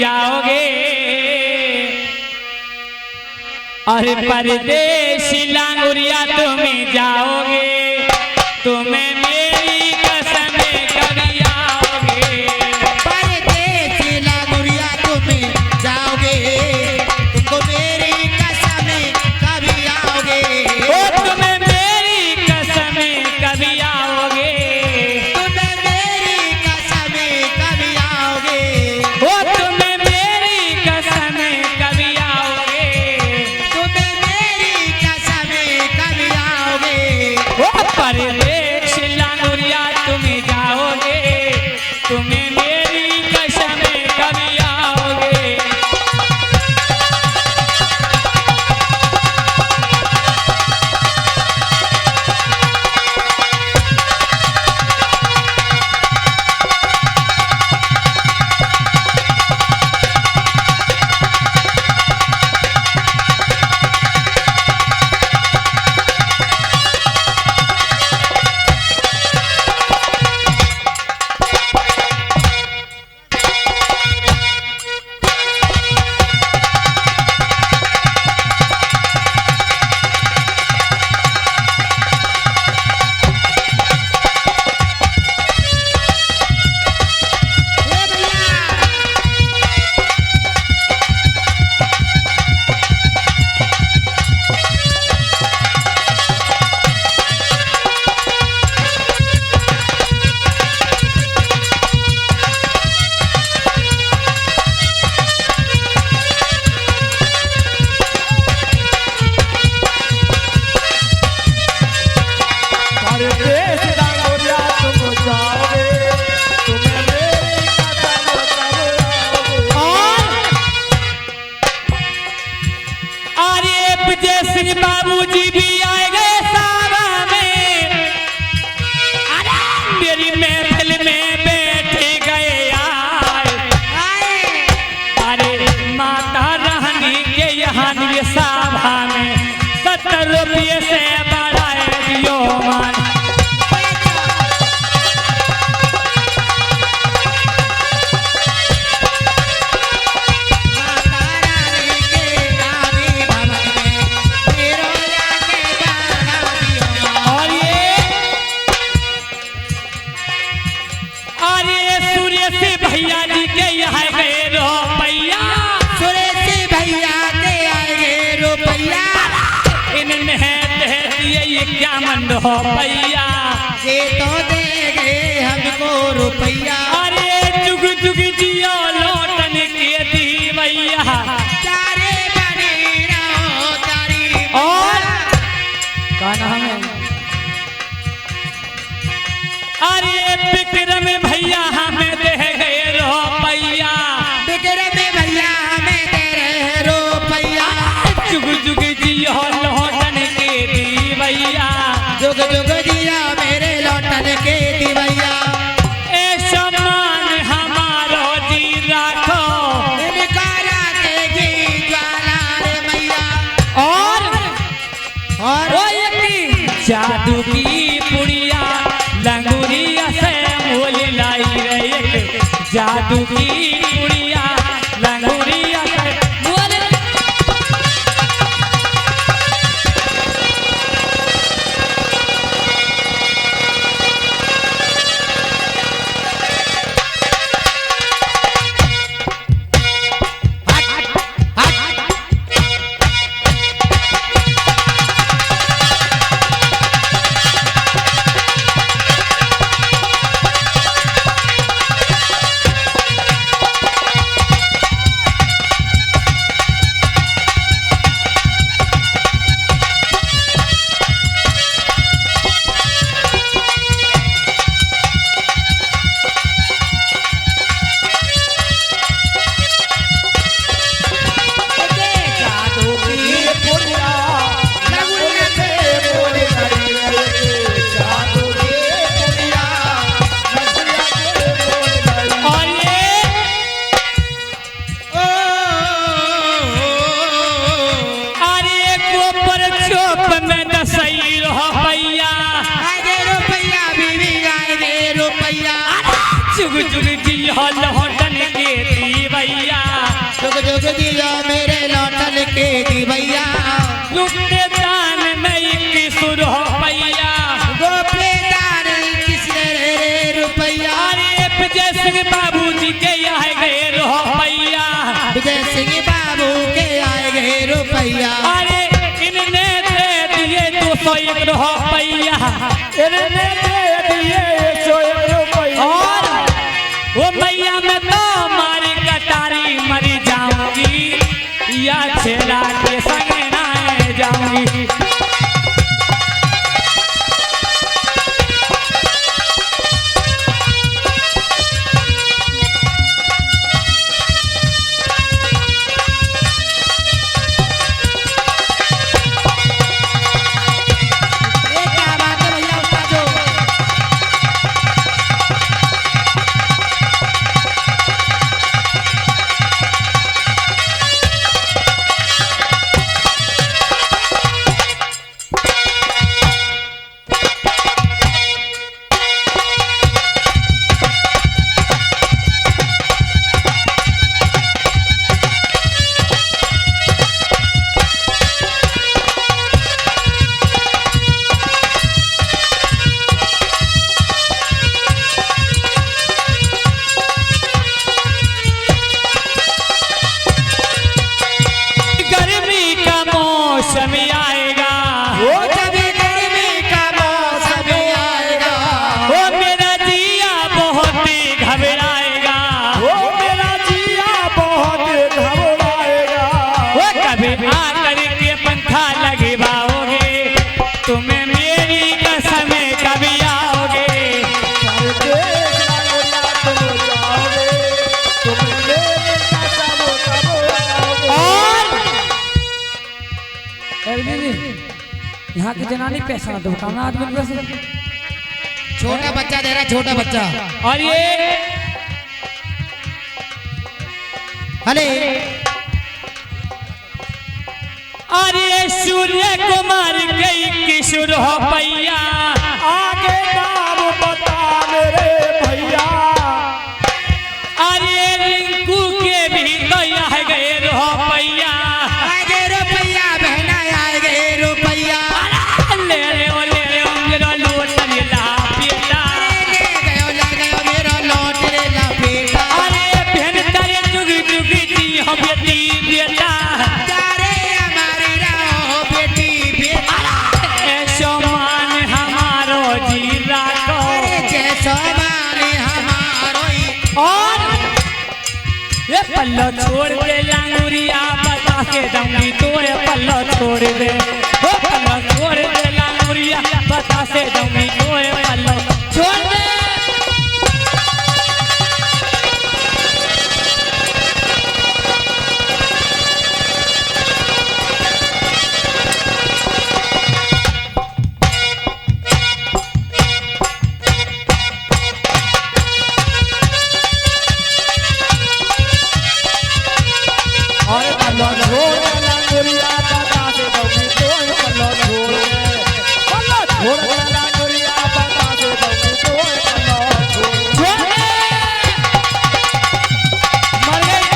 जाओगे। और परदेश लांगुरिया तुम जाओगे, तुम्हें मेरी कसम कभी आओगे। परदेश लांगुरिया तुम जाओगे, तुमको मेरी कसम कभी आओगे। ओ तुम्हें मेरी कसम कभी आओगे, तुम्हें मेरी कसम कभी आओगे। ओ तुम्हें मेरी कसम कभी आओगे, तुम्हें मेरी कसम कभी आओगे। ओ परदेश लांगुरिया तुम जाओगे, तुम्हें मेरी कसम कभी आओगे। ए भैया परदेश लांगुरिया तुम जाओगे, तुम्हें मेरी कसम कभी आओगे। आरिफ जय सिंह बाबूजी भी आए गए सारा में, मेरी महफिल में बैठ गए आए। आए अरे माता रानी के यहाँ सभा में 70 रुपये से बढ़ाए दियो मान। माता रानी के गावी भवन में तेरो जाके गाना दियो। और ये सुरेश भैया जी के यहाँ गए रुपैया, सुरेश भैया के आएंगे रुपैया। इन्हें दे दिए 51 रुपैया। ये तो देंगे हमको रुपैया। अरे जुग जुग जियो लौटन के दी भैया। चारे बनी रहो तारी और का नाम है? अरे विक्रम भैया हमें दे गए रुपैया। बिक्रम भैया हमें दे रहे रुपैया। जुग जुग जियो लौटन के दी भैया। जुग जुग जिया मेरे लौटन के दिवैया। ए समान हमारो जी राखो। इनका राखेगी ज्वाला रे मैया। और और जादू की पुड़िया लंगुरिया से मोल लाई रे। जादू की पुड़िया लंगुरिया से मोल। जुग जुग जी हल होटन के दी भैया। दियो मेरे लौटन के दी भैया लुटे दान नहीं किशोर हो पैया गोपेदार किसने रे रुपया अरे विजय सिंह बाबू जी के आए गए रहो पैया विजय सिंह बाबू के आए गए रुपया अरे इनने दे दिए 201 रहो पैया इनने दे दिए 101 रुपया और वो मैया मैं तो मारी कटारी मरी जाऊंगी या छेड़ा के संग ना जाऊंगी यहाँ की जनानी पैसा दो कामना आदमी पैसे छोटा बच्चा दे रहा छोटा बच्चा और ये अरे अरे सूर्य कुमार कई किशोर हो पैया आगे नाम बता मेरे भैया अरे रिंकू के भी तो यहाँ गए रहो पैया आगे रुपया बहना आए गए रुपया ले ओ मेरा लोट ला बेटा ले गयो मेरा लौट रे ला बेटा अरे बहन तारे जुगी जुगी जी हो बेटी बेटा तारे हमारी राहो बेटी बेटा ऐसो मान हमारो जी राखो अरे जैसो माने हमारो ही और ये पल्लो छोड़ दे लांगुरिया बता के दूंगी तो ये पल्लो छोड़ दे वो पल्लो छोड़ दे लांगुरिया बता से दूंगी तो ये पल्लो छोड़ दे और पल्लो छोड़ दे लांगुरिया बता से दूंगी तो ये पल्लो छोड़ दे पल्लो छोड़ दे लांगुरिया बता से दूंगी तो ये पल्लो छोड़ दे मर गई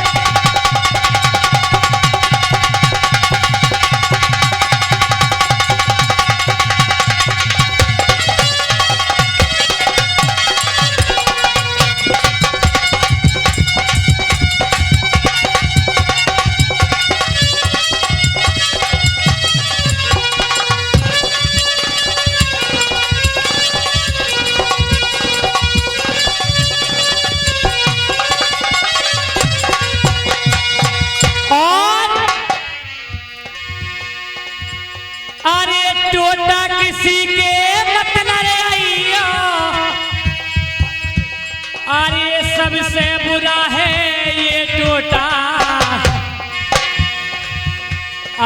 और अरे टोटा किसी के मत न रे आइयो अरे सबसे बुरा है ये टोटा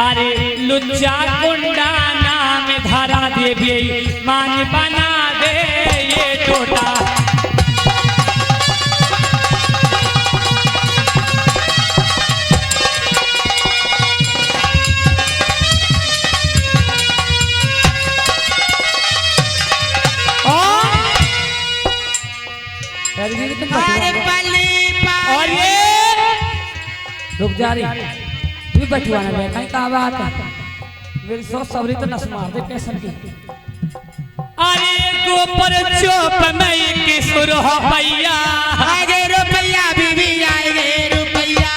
अरे लुच्चा कुंडा नाम धारा देवी मान बना दे ये टोटा अरे पली और ये रुक जा रही तू बैठवाना मैं कहीं कहा बात मेरी सौ सबरी तो नस मार दे पैसन की अरे गोपर चोप में एक सुर हो पैया आगे रुपया बीबी आएगे रुपया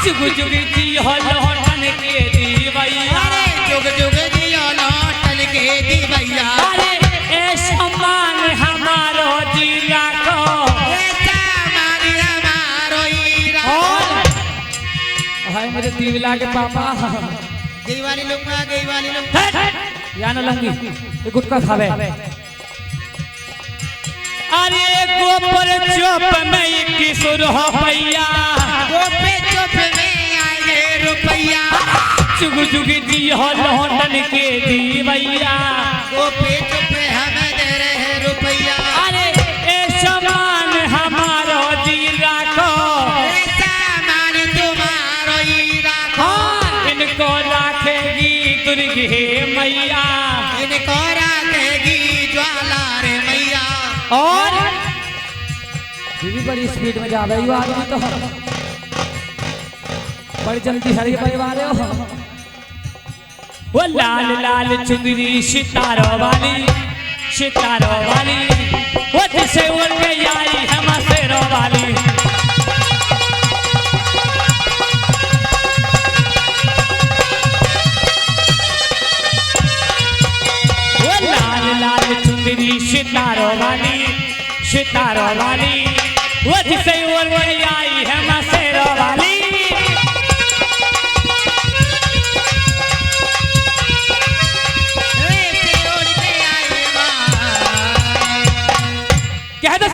जुग जुग जी हो लौटन के दीवैया अरे जुग जुग जियो लौटन के दीवैया अरे ए सम्मान हमारो जी राखो ऐसा मारी हमारो हीरा हाय मेरे दीवला के पापा गई वाली लोग या न लंगी ये गुटका खावे अरे गोपर चोप में एक सुर हो पैया गोपे चुप में आएगे रुपया जुग जुग जी हो लौटन के दीवैया गोपे चुप हमें दे रहे रुपया अरे ए समान हमारो जी राखो ऐसा मारी तुम्हारो हीरा इनको राखेगी दुर्गे मैया इनको राखेगी ज्वाला रे मैया और दीदी बड़ी स्पीड में जा रही हो आदमी तो बड़ी जल्दी हरी परिवार हो वो लाल लाल चुंदरी सितारों वाली वो जिसे उड़ के आई है मसेरों वाली वो लाल लाल चुंदरी सितारों वाली वो जिसे उड़ के